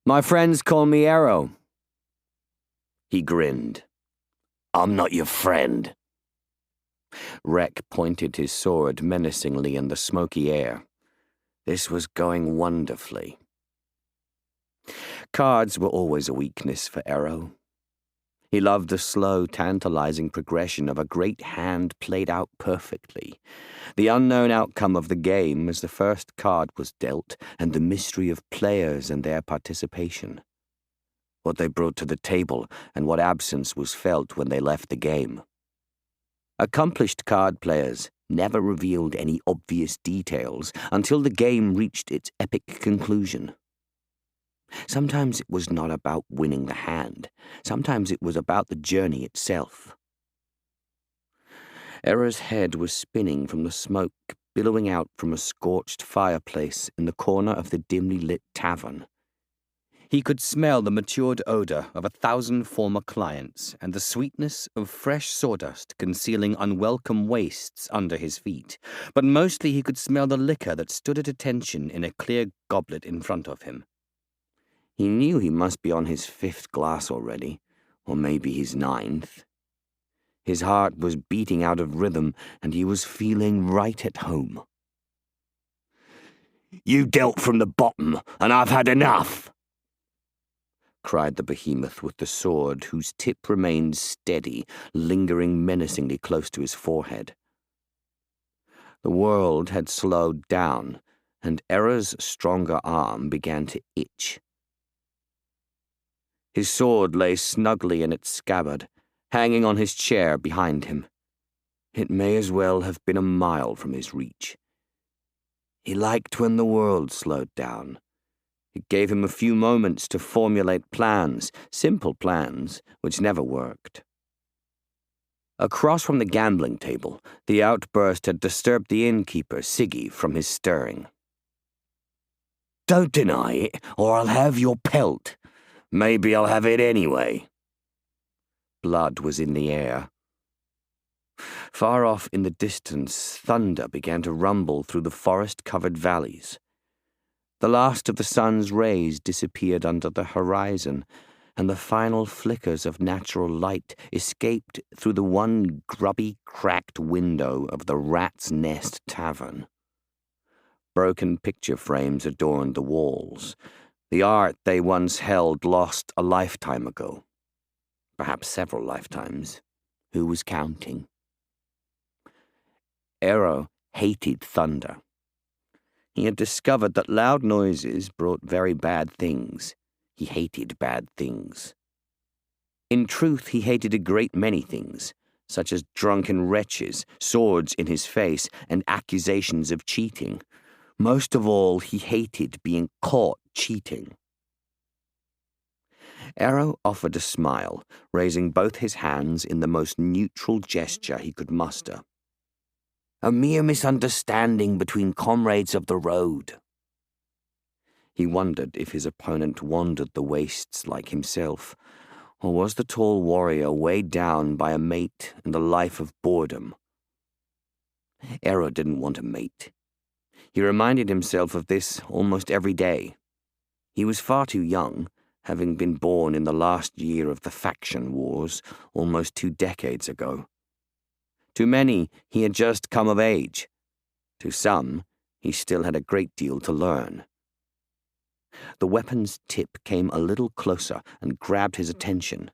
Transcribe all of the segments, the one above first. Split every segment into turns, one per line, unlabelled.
My friends call me Arrow. He grinned. I'm not your friend. Rek pointed his sword menacingly in the smoky air. This was going wonderfully. Cards were always a weakness for Arrow. He loved the slow, tantalizing progression of a great hand played out perfectly, the unknown outcome of the game as the first card was dealt, and the mystery of players and their participation. What they brought to the table and what absence was felt when they left the game. Accomplished card players never revealed any obvious details until the game reached its epic conclusion. Sometimes it was not about winning the hand. Sometimes it was about the journey itself. Error's head was spinning from the smoke billowing out from a scorched fireplace in the corner of the dimly lit tavern. He could smell the matured odor of 1,000 former clients and the sweetness of fresh sawdust concealing unwelcome wastes under his feet, but mostly he could smell the liquor that stood at attention in a clear goblet in front of him. He knew he must be on his 5th glass already, or maybe his 9th. His heart was beating out of rhythm, and he was feeling right at home. "You dealt from the bottom, and I've had enough!" cried the behemoth with the sword, whose tip remained steady, lingering menacingly close to his forehead. The world had slowed down, and Error's stronger arm began to itch. His sword lay snugly in its scabbard, hanging on his chair behind him. It may as well have been a mile from his reach. He liked when the world slowed down. It gave him a few moments to formulate plans, simple plans, which never worked. Across from the gambling table, the outburst had disturbed the innkeeper, Siggy, from his stirring. "Don't deny it, or I'll have your pelt. Maybe I'll have it anyway." Blood was in the air. Far off in the distance, thunder began to rumble through the forest-covered valleys. The last of the sun's rays disappeared under the horizon, and the final flickers of natural light escaped through the one grubby, cracked window of the Rat's Nest Tavern. Broken picture frames adorned the walls. The art they once held lost a lifetime ago. Perhaps several lifetimes. Who was counting? Arrow hated thunder. He had discovered that loud noises brought very bad things. He hated bad things. In truth, he hated a great many things, such as drunken wretches, swords in his face, and accusations of cheating. Most of all, he hated being caught cheating. Arrow offered a smile, raising both his hands in the most neutral gesture he could muster. A mere misunderstanding between comrades of the road. He wondered if his opponent wandered the wastes like himself, or was the tall warrior weighed down by a mate and a life of boredom. Arrow didn't want a mate. He reminded himself of this almost every day. He was far too young, having been born in the last year of the faction wars, almost 2 decades ago. To many, he had just come of age. To some, he still had a great deal to learn. The weapon's tip came a little closer and grabbed his attention.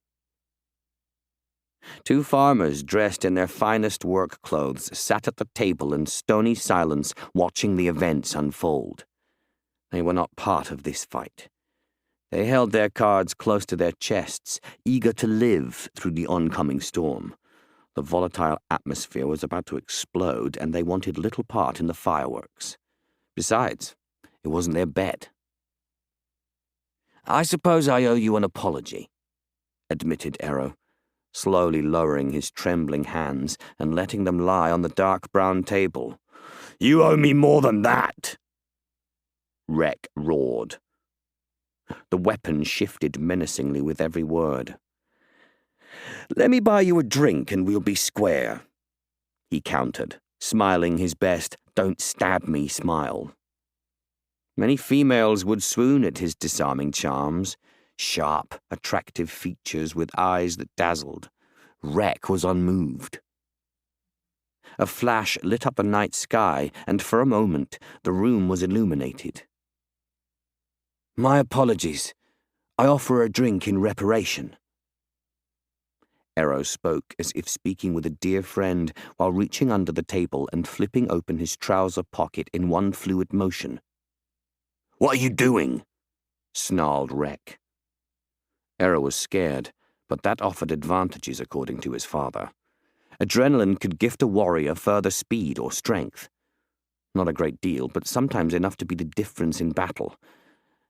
2 farmers dressed in their finest work clothes sat at the table in stony silence, watching the events unfold. They were not part of this fight. They held their cards close to their chests, eager to live through the oncoming storm. The volatile atmosphere was about to explode, and they wanted little part in the fireworks. Besides, it wasn't their bet. "I suppose I owe you an apology," admitted Arrow, slowly lowering his trembling hands and letting them lie on the dark brown table. "You owe me more than that!" Rek roared. The weapon shifted menacingly with every word. "Let me buy you a drink and we'll be square," he countered, smiling his best "don't stab me" smile. Many females would swoon at his disarming charms, sharp, attractive features with eyes that dazzled. Rek was unmoved. A flash lit up the night sky, and for a moment the room was illuminated. "My apologies. I offer a drink in reparation." Errol spoke as if speaking with a dear friend while reaching under the table and flipping open his trouser pocket in one fluid motion. "What are you doing?" snarled Rek. Errol was scared, but that offered advantages according to his father. Adrenaline could gift a warrior further speed or strength. Not a great deal, but sometimes enough to be the difference in battle.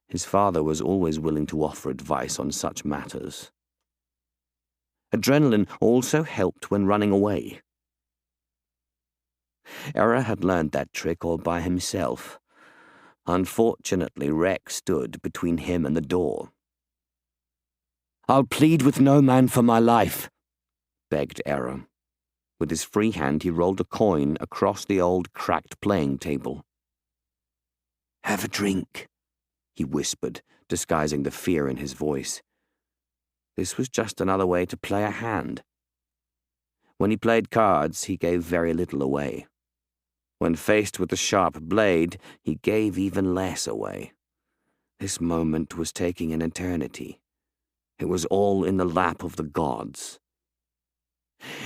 His father was always willing to offer advice on such matters. Adrenaline also helped when running away. Errol had learned that trick all by himself. Unfortunately, Rek stood between him and the door. "I'll plead with no man for my life," begged Errol. With his free hand, he rolled a coin across the old, cracked playing table. "Have a drink," he whispered, disguising the fear in his voice. This was just another way to play a hand. When he played cards, he gave very little away. When faced with a sharp blade, he gave even less away. This moment was taking an eternity. It was all in the lap of the gods.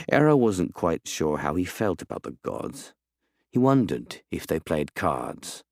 Errol wasn't quite sure how he felt about the gods. He wondered if they played cards.